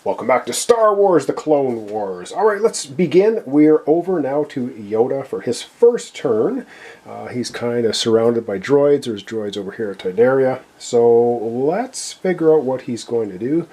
Welcome back to Star Wars: The Clone Wars. Alright, let's begin. We're over now to Yoda for his first turn. He's kind of surrounded by droids. There's droids over here at Tidaria. So let's figure out what he's going to do.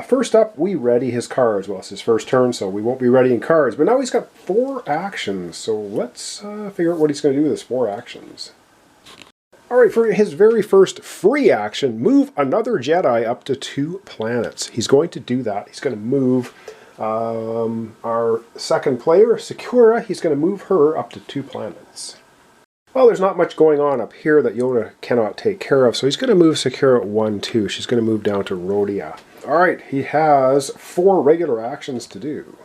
First up, we ready his cards. Well, it's his first turn, so we won't be readying cards. But now he's got 4 actions. So let's figure out what he's going to do with his 4 actions. Alright, for his very first free action, move another Jedi up to 2 planets. He's going to do that. He's going to move our second player, Sakura, he's going to move her up to 2 planets. Well, there's not much going on up here that Yoda cannot take care of, so he's going to move Sakura 1, 2. She's going to move down to Rhodia. Alright, he has 4 regular actions to do.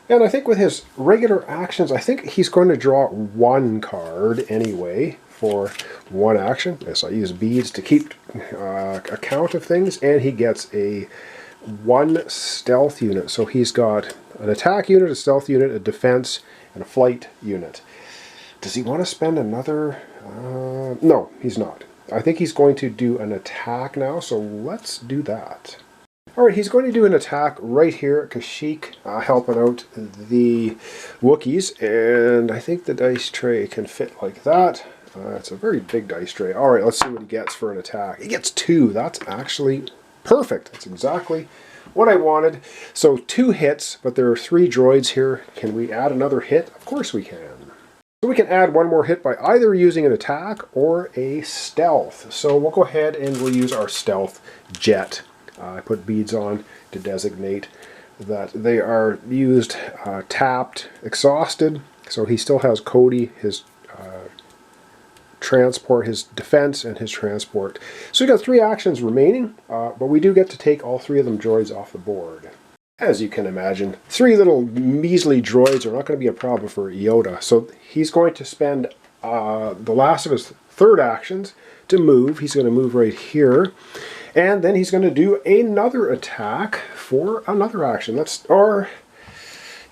And I think with his regular actions, I think he's going to draw 1 card anyway for 1 action. Yes, I use beads to keep account of things, and he gets a 1 stealth unit. So he's got an attack unit, a stealth unit, a defense, and a flight unit. Does he want to spend another? No, he's not. I think he's going to do an attack now, so let's do that. Alright, he's going to do an attack right here at Kashyyyk, helping out the Wookiees, and I think the dice tray can fit like that. It's a very big dice tray. Alright, let's see what he gets for an attack. He gets 2. That's actually perfect. That's exactly what I wanted. So 2 hits, but there are 3 droids here. Can we add another hit? Of course we can. So we can add 1 more hit by either using an attack or a stealth. So we'll go ahead and we'll use our stealth jet. I put beads on to designate that they are used tapped, exhausted. So he still has Cody, his transport, his defense, and his transport. So we got 3 actions remaining, but we do get to take all 3 of them droids off the board. As you can imagine, 3 little measly droids are not going to be a problem for Yoda. So he's going to spend the last of his 3rd actions to move. He's going to move right here. And then he's going to do another attack for another action. Or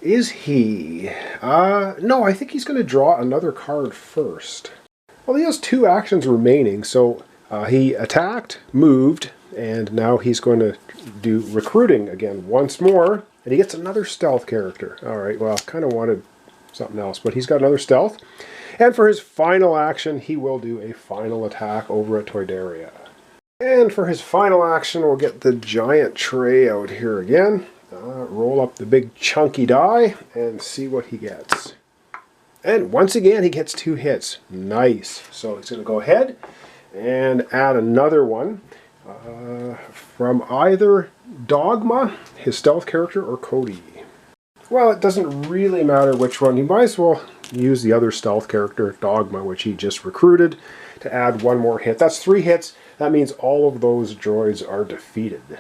is he? No, I think he's going to draw another card first. Well, he has 2 actions remaining, so he attacked, moved, and now he's going to do recruiting again once more, and he gets another stealth character. Alright, well, kind of wanted something else, but he's got another stealth. And for his final action, he will do a final attack over at Toydaria. And for his final action, we'll get the giant tray out here again. Roll up the big chunky die and see what he gets. And once again, he gets 2 hits. Nice. So he's going to go ahead and add another one from either Dogma, his stealth character, or Cody. Well, it doesn't really matter which one. He might as well use the other stealth character, Dogma, which he just recruited, to add 1 more hit. That's 3 hits. That means all of those droids are defeated.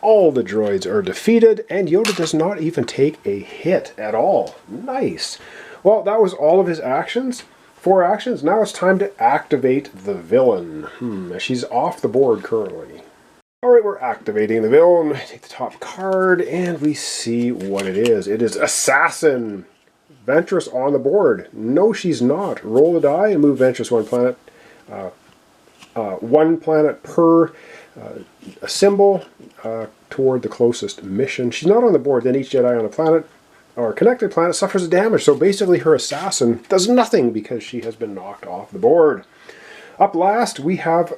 All the droids are defeated, and Yoda does not even take a hit at all. Nice. Well, that was all of his actions. 4 actions. Now it's time to activate the villain. She's off the board currently. Alright, we're activating the villain. Take the top card, and we see what it is. It is Assassin. Ventress on the board. No, she's not. Roll the die and move Ventress 1 planet. 1 planet per symbol toward the closest mission. She's not on the board. Then each Jedi on a planet or connected planet suffers a damage. So basically her assassin does nothing because she has been knocked off the board. Up last we have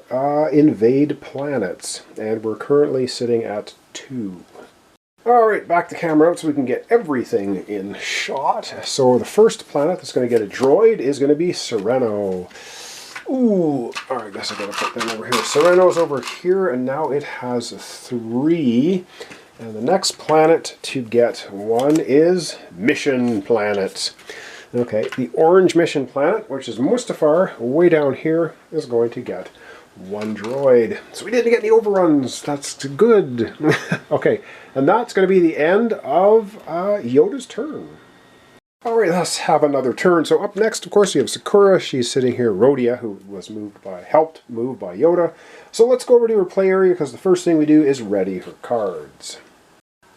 invade planets, and we're currently sitting at 2. Alright, back the camera out so we can get everything in shot. So the first planet that's going to get a droid is going to be Sereno. Ooh, alright, I guess I gotta put them over here. Sereno's over here, and now it has 3. And the next planet to get 1 is Mission Planet. Okay, the orange Mission Planet, which is Mustafar, way down here, is going to get 1 droid. So we didn't get any overruns. That's good. Okay, and that's going to be the end of Yoda's turn. Alright, let's have another turn. So up next, of course, we have Sakura. She's sitting here. Rhodia, who was helped move by Yoda. So let's go over to her play area, because the first thing we do is ready her cards.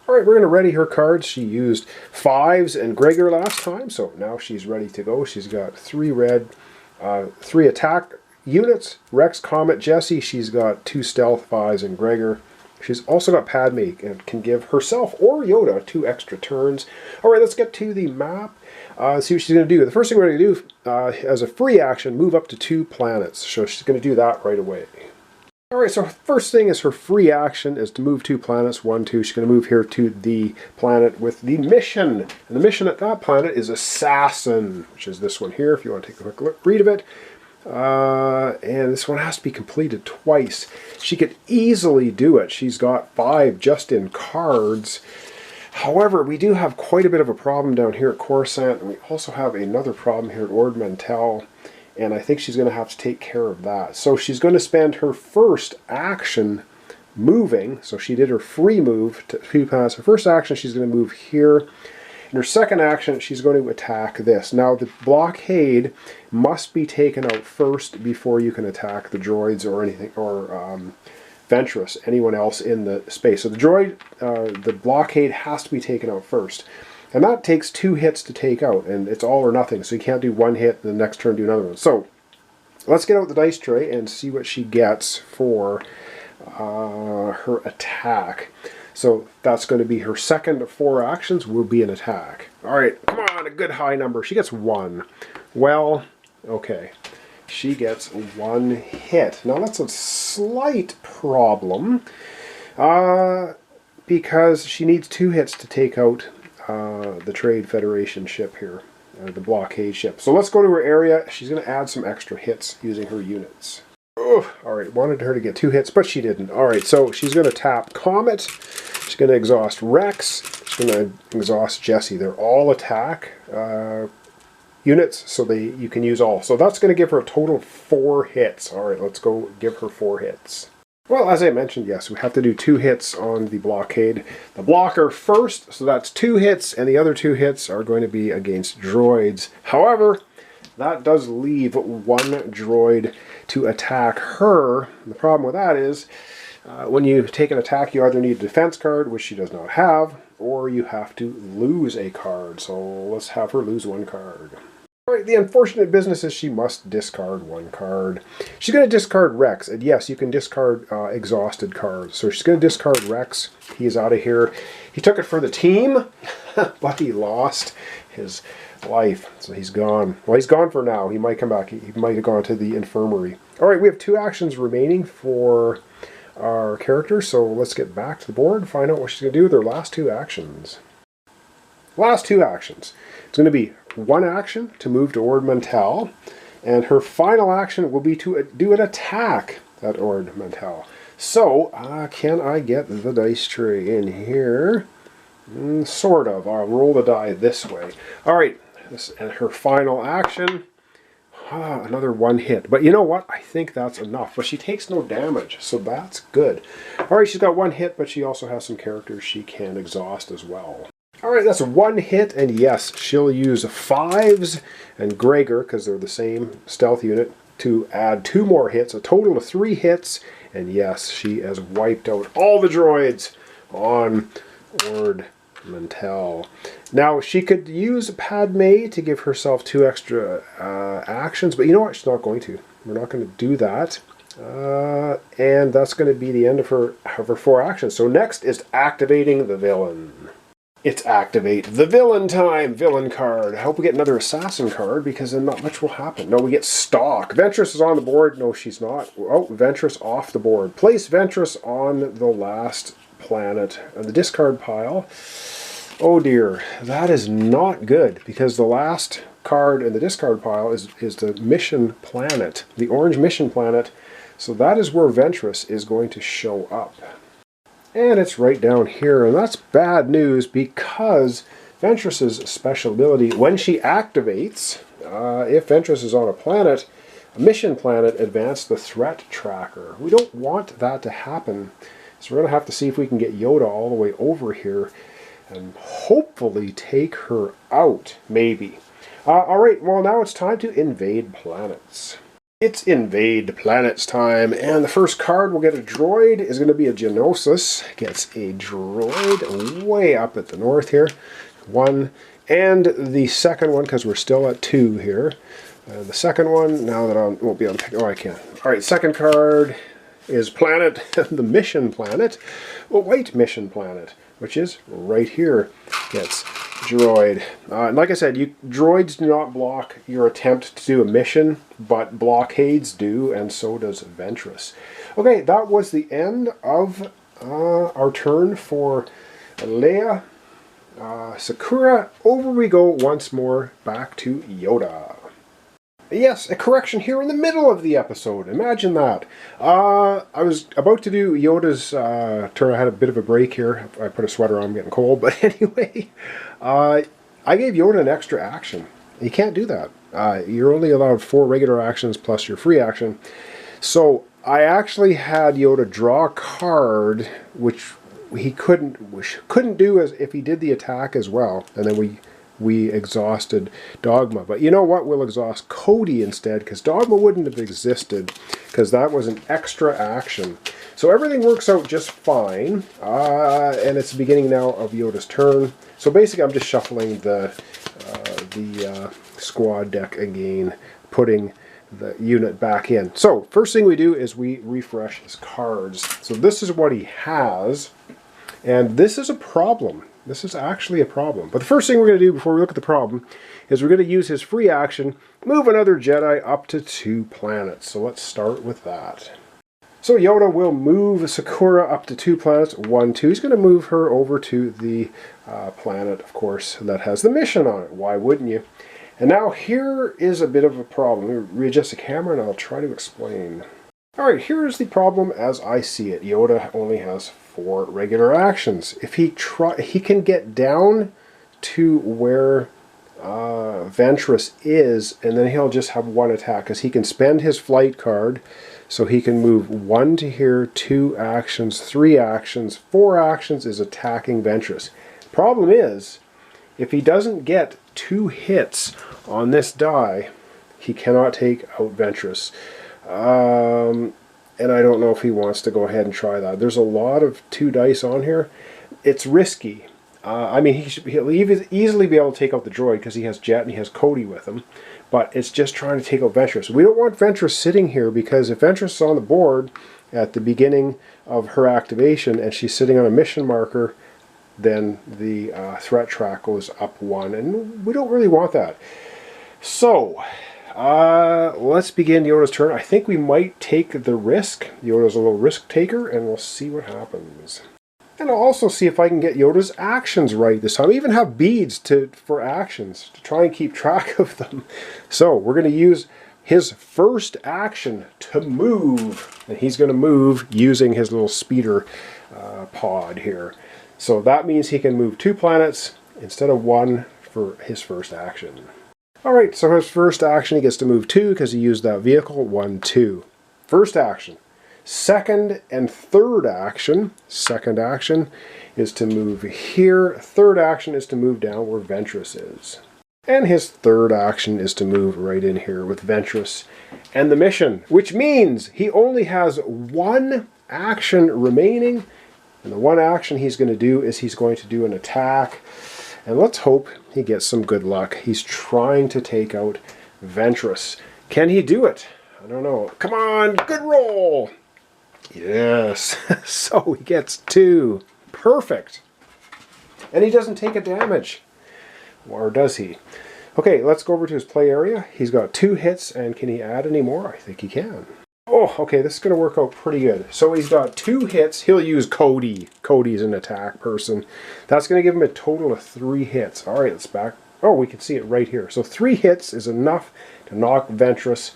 Alright, we're going to ready her cards. She used 5s and Gregor last time, so now she's ready to go. She's got 3 red, 3 attack units. Rex, Comet, Jesse. She's got 2 stealth, 5s, and Gregor. She's also got Padme and can give herself or Yoda 2 extra turns. All right, let's get to the map. See what she's going to do. The first thing we're going to do as a free action, move up to 2 planets. So she's going to do that right away. All right, so first thing is her free action is to move 2 planets, 1, 2. She's going to move here to the planet with the mission. And the mission at that planet is Assassin, which is this one here, if you want to take a quick look, read of it. And this one has to be completed twice. She could easily do it. She's got 5 just in cards. However, we do have quite a bit of a problem down here at Coruscant, and we also have another problem here at Ord Mantell, and I think she's going to have to take care of that. So she's going to spend her first action moving. So she did her free move to 2 planets. Her first action, she's going to move here. In her second action, she's going to attack this. Now, the blockade must be taken out first before you can attack the droids or anything, or Ventress, anyone else in the space. So the droid, the blockade has to be taken out first. And that takes 2 hits to take out, and it's all or nothing. So you can't do 1 hit and the next turn do another one. So let's get out the dice tray and see what she gets for her attack. So that's going to be her second of 4 actions will be an attack. All right, come on, a good high number. She gets 1. Well, okay. She gets 1 hit. Now that's a slight problem because she needs 2 hits to take out the Trade Federation ship here, the blockade ship. So let's go to her area. She's going to add some extra hits using her units. Oh, all right, wanted her to get 2 hits, but she didn't. All right, so she's going to tap Comet. She's going to exhaust Rex. She's going to exhaust Jesse. They're all attack units, so you can use all. So that's going to give her a total of 4 hits. All right, let's go give her 4 hits. Well, as I mentioned, yes, we have to do 2 hits on the blockade. The blocker first, so that's 2 hits, and the other 2 hits are going to be against droids. However, that does leave 1 droid to attack her. The problem with that is when you take an attack, you either need a defense card, which she does not have, or you have to lose a card. So let's have her lose 1 card. All right, the unfortunate business is she must discard 1 card. She's going to discard Rex, and yes, you can discard exhausted cards. So she's going to discard Rex. He's out of here. He took it for the team, but he lost his life, so he's gone. Well, he's gone for now. He might come back. He might have gone to the infirmary. All right, we have 2 actions remaining for our character, so let's get back to the board and find out what she's going to do with her last 2 actions. Last 2 actions. It's going to be 1 action to move to Ord Mantell, and her final action will be to do an attack at Ord Mantell. So, can I get the dice tray in here? Sort of. I'll roll the die this way. All right, and her final action, another 1 hit. But you know what? I think that's enough. But she takes no damage, so that's good. All right, she's got 1 hit, but she also has some characters she can exhaust as well. All right, that's 1 hit, and yes, she'll use 5s and Gregor, because they're the same stealth unit, to add 2 more hits, a total of 3 hits, and yes, she has wiped out all the droids on Ord Mantell. Now, she could use Padme to give herself 2 extra actions, but you know what? She's not going to. We're not going to do that. And that's going to be the end of her 4 actions. So next is activating the villain. It's activate the villain time. Villain card. I hope we get another assassin card because then not much will happen. No, we get stock. Ventress is on the board. No, she's not. Oh, Ventress off the board. Place Ventress on the last planet on the discard pile. Oh dear, that is not good because the last card in the discard pile is the mission planet, the orange mission planet. So that is where Ventress is going to show up. And it's right down here, and that's bad news because Ventress's special ability, when she activates, if Ventress is on a planet, a mission planet, advance the threat tracker. We don't want that to happen, so we're going to have to see if we can get Yoda all the way over here and hopefully take her out, maybe. All right, well now it's time to invade planets. It's invade planets time, and the first card we'll get a droid is going to be a Geonosis. Gets a droid way up at the north here. 1, and the second one, because we're still at 2 here. The second one, now that I won't be able to pick, oh I can. All right, second card is planet, the mission planet, a white mission planet, which is right here. Gets droid. And like I said, droids do not block your attempt to do a mission, but blockades do, and so does Ventress. Okay, that was the end of our turn for Leia. Sakura, over we go once more, back to Yoda. Yes, a correction here in the middle of the episode. Imagine that. I was about to do Yoda's turn. I had a bit of a break here. I put a sweater on, I'm getting cold. But anyway, I gave Yoda an extra action. You can't do that. You're only allowed 4 regular actions plus your free action. So I actually had Yoda draw a card, which he couldn't do as if he did the attack as well. And then we exhausted Dogma. But you know what? We'll exhaust Cody instead, because Dogma wouldn't have existed, because that was an extra action. So everything works out just fine. And it's the beginning now of Yoda's turn. So basically I'm just shuffling the squad deck again, putting the unit back in. So first thing we do is we refresh his cards. So this is what he has. And this is a problem. This is actually a problem. But the first thing we're going to do before we look at the problem is we're going to use his free action, move another Jedi up to 2 planets. So let's start with that. So Yoda will move Sakura up to 2 planets, 1, 2. He's going to move her over to the planet, of course, that has the mission on it. Why wouldn't you? And now here is a bit of a problem. Let me readjust the camera and I'll try to explain. Alright, here's the problem as I see it. Yoda only has 4 regular actions. If he can get down to where Ventress is, and then he'll just have 1 attack, because he can spend his flight card, so he can move 1 to here, 2 actions, 3 actions, 4 actions is attacking Ventress. Problem is, if he doesn't get 2 hits on this die, he cannot take out Ventress. And I don't know if he wants to go ahead and try that. There's a lot of 2 dice on here. It's risky. I mean, he'll easily be able to take out the droid because he has Jet and he has Cody with him. But it's just trying to take out Ventress. We don't want Ventress sitting here, because if Ventress is on the board at the beginning of her activation and she's sitting on a mission marker, then the threat track goes up 1. And we don't really want that. So let's begin Yoda's turn. I think we might take the risk. Yoda's a little risk taker, and we'll see what happens. And I'll also see if I can get Yoda's actions right this time. I even have beads for actions to try and keep track of them. So we're going to use his first action to move. And he's going to move using his little speeder pod here. So that means he can move 2 planets instead of 1 for his first action. Alright, so his first action, he gets to move 2 because he used that vehicle. 1, 2. First action. Second and third action. Second action is to move here. Third action is to move down where Ventress is. And his third action is to move right in here with Ventress and the mission, which means he only has 1 action remaining. And the 1 action he's going to do is he's going to do an attack. And let's hope he gets some good luck. He's trying to take out Ventress. Can he do it? I don't know. Come on, good roll. Yes. So he gets 2. Perfect. And he doesn't take a damage. Or does he? Okay, let's go over to his play area. He's got 2 hits, and can he add any more? I think he can. Oh, okay, this is going to work out pretty good. So he's got 2 hits. He'll use Cody. Cody's an attack person. That's going to give him a total of 3 hits. All right, let's back. Oh, we can see it right here. So 3 hits is enough to knock Ventress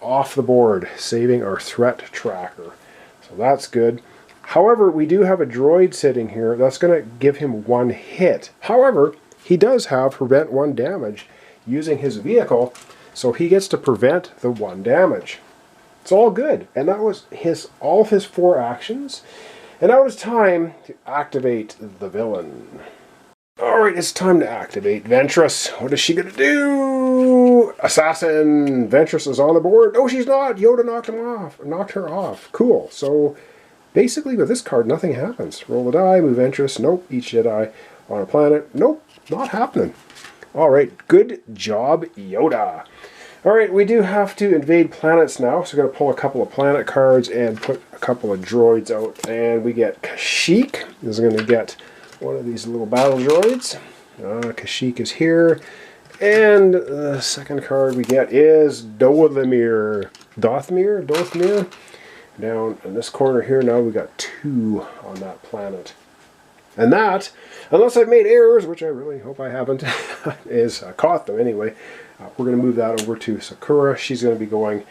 off the board, saving our threat tracker. So that's good. However, we do have a droid sitting here. That's going to give him 1 hit. However, he does have prevent 1 damage using his vehicle, so he gets to prevent the 1 damage. It's all good. And that was all of his 4 actions. And now it's time to activate the villain. Alright, it's time to activate Ventress. What is she going to do? Assassin! Ventress is on the board. No, she's not. Yoda knocked her off. Cool. So basically with this card, nothing happens. Roll a die, move Ventress. Nope. Each Jedi on a planet. Nope. Not happening. Alright, good job, Yoda. Alright, we do have to invade planets now, so we're going to pull a couple of planet cards and put a couple of droids out. And we get Kashyyyk. This is going to get one of these little battle droids. Kashyyyk is here. And the second card we get is Dothmir. Down in this corner here now we got 2 on that planet. And that, unless I've made errors, which I really hope I haven't, is caught them anyway. We're going to move that over to Sakura. She's going to be going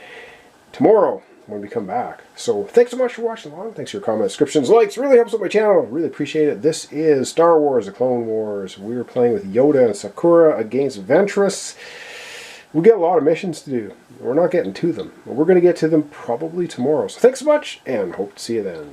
tomorrow when we come back. So thanks so much for watching along. Thanks for your comments, descriptions, likes. Really helps out my channel. Really appreciate it. This is Star Wars: The Clone Wars. We're playing with Yoda and Sakura against Ventress. We got a lot of missions to do. We're not getting to them. But we're going to get to them probably tomorrow. So thanks so much, and hope to see you then.